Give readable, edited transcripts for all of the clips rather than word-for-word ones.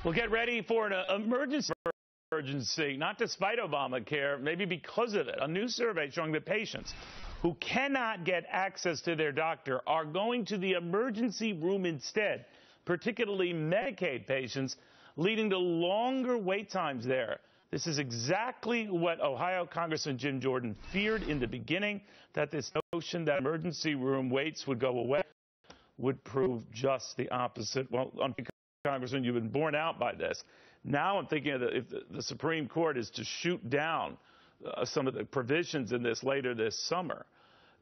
Well, get ready for an emergency, not despite Obamacare, maybe because of it. A new survey showing that patients who cannot get access to their doctor are going to the emergency room instead, particularly Medicaid patients, leading to longer wait times there. This is exactly what Ohio Congressman Jim Jordan feared in the beginning, that this notion that emergency room waits would go away would prove just the opposite. Well, Congressman, you've been borne out by this. Now I'm thinking that if the Supreme Court is to shoot down some of the provisions in this later this summer,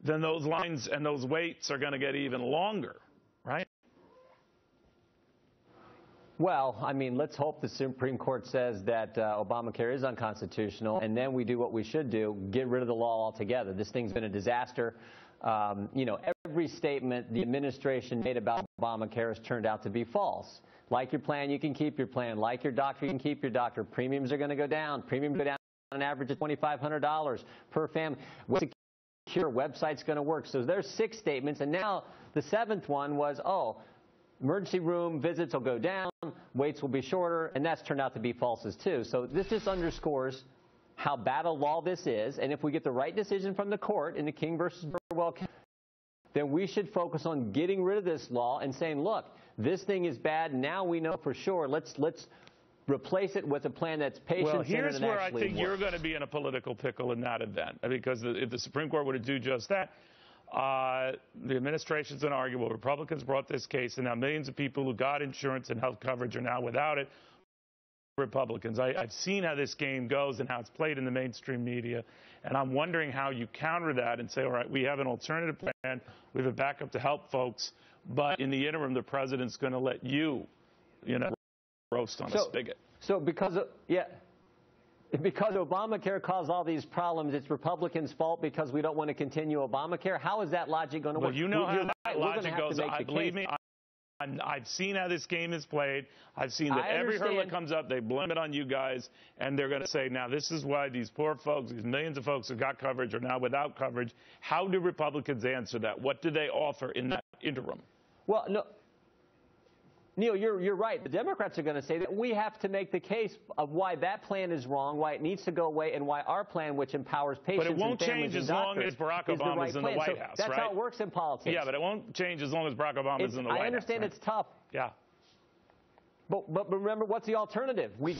then those lines and those waits are going to get even longer, right? Well, I mean, let's hope the Supreme Court says that Obamacare is unconstitutional, and then we do what we should do, get rid of the law altogether. This thing's been a disaster. You know, every statement the administration made about Obamacare has turned out to be false. Like your plan, you can keep your plan. Like your doctor, you can keep your doctor. Premiums are going to go down. Premiums go down on an average of $2,500 per family. Secure website's going to work. So there's 6 statements, and now the 7th one was, oh, emergency room visits will go down, waits will be shorter, and that's turned out to be falses too. So this just underscores how bad a law this is, and if we get the right decision from the court in the King versus Burwell case, then we should focus on getting rid of this law and saying, look, this thing is bad. Now we know for sure. Let's replace it with a plan that's patient-centered and actually works. Well, here's where I think you're going to be in a political pickle in that event, because if the Supreme Court were to do just that, the administration's unarguable. Republicans brought this case, and now millions of people who got insurance and health coverage are now without it. Republicans. I've seen how this game goes and how it's played in the mainstream media, and I'm wondering how you counter that and say, all right, we have an alternative plan, we have a backup to help folks, but in the interim, the president's going to let you roast on a spigot. So because Obamacare caused all these problems, it's Republicans' fault because we don't want to continue Obamacare? How is that logic going to work? Well, you know how that logic goes. Believe me, I've seen how this game is played. I've seen that every hurdle that comes up, they blame it on you guys, and they're going to say, now this is why these poor folks, these millions of folks who got coverage are now without coverage. How do Republicans answer that? What do they offer in that interim? Well, no. Neil, you're right. The Democrats are going to say that we have to make the case of why that plan is wrong, why it needs to go away, and why our plan, which empowers patients and families and doctors, but it won't change as long as Barack Obama's in the White House, right? That's how it works in politics. Yeah, but it won't change as long as Barack Obama's in the White House. I understand it's tough. Yeah. But remember, what's the alternative? We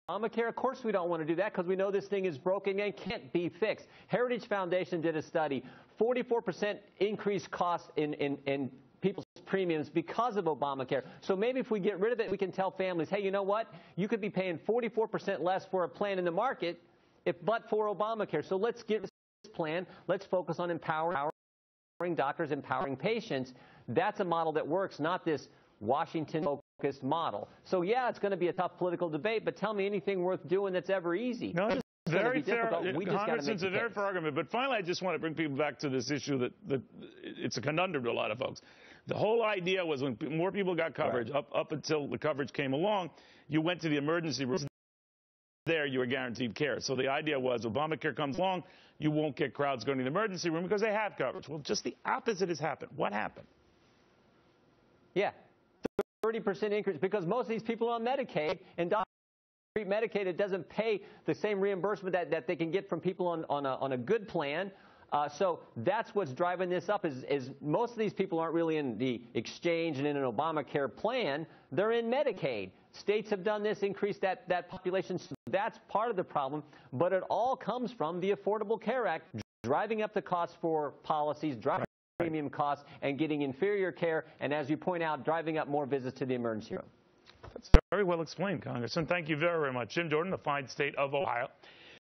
Obamacare, of course we don't want to do that because we know this thing is broken and can't be fixed. Heritage Foundation did a study, 44% increased costs in people's premiums because of Obamacare. So maybe if we get rid of it, we can tell families, hey, you know what? You could be paying 44% less for a plan in the market but for Obamacare. So let's get this plan. Let's focus on empowering doctors, empowering patients. That's a model that works, not this Washington-focused model. So, yeah, it's going to be a tough political debate, but tell me anything worth doing that's ever easy. No, it's very fair. Congressman's a very fair argument. But finally, I just want to bring people back to this issue that it's a conundrum to a lot of folks. The whole idea was when more people got coverage, right, up until the coverage came along, you went to the emergency room. There, you were guaranteed care. So the idea was Obamacare comes along, you won't get crowds going to the emergency room because they have coverage. Well, just the opposite has happened. What happened? Yeah, 30% increase because most of these people are on Medicaid, and doctors treat Medicaid. It doesn't pay the same reimbursement that they can get from people on a good plan. So that's what's driving this up is most of these people aren't really in the exchange and in an Obamacare plan. They're in Medicaid. States have done this, increased that population. So that's part of the problem. But it all comes from the Affordable Care Act, driving up the costs for policies, driving premium costs, and getting inferior care. And as you point out, driving up more visits to the emergency room. That's very well explained, Congressman. Thank you very, very much. Jim Jordan, the fine state of Ohio.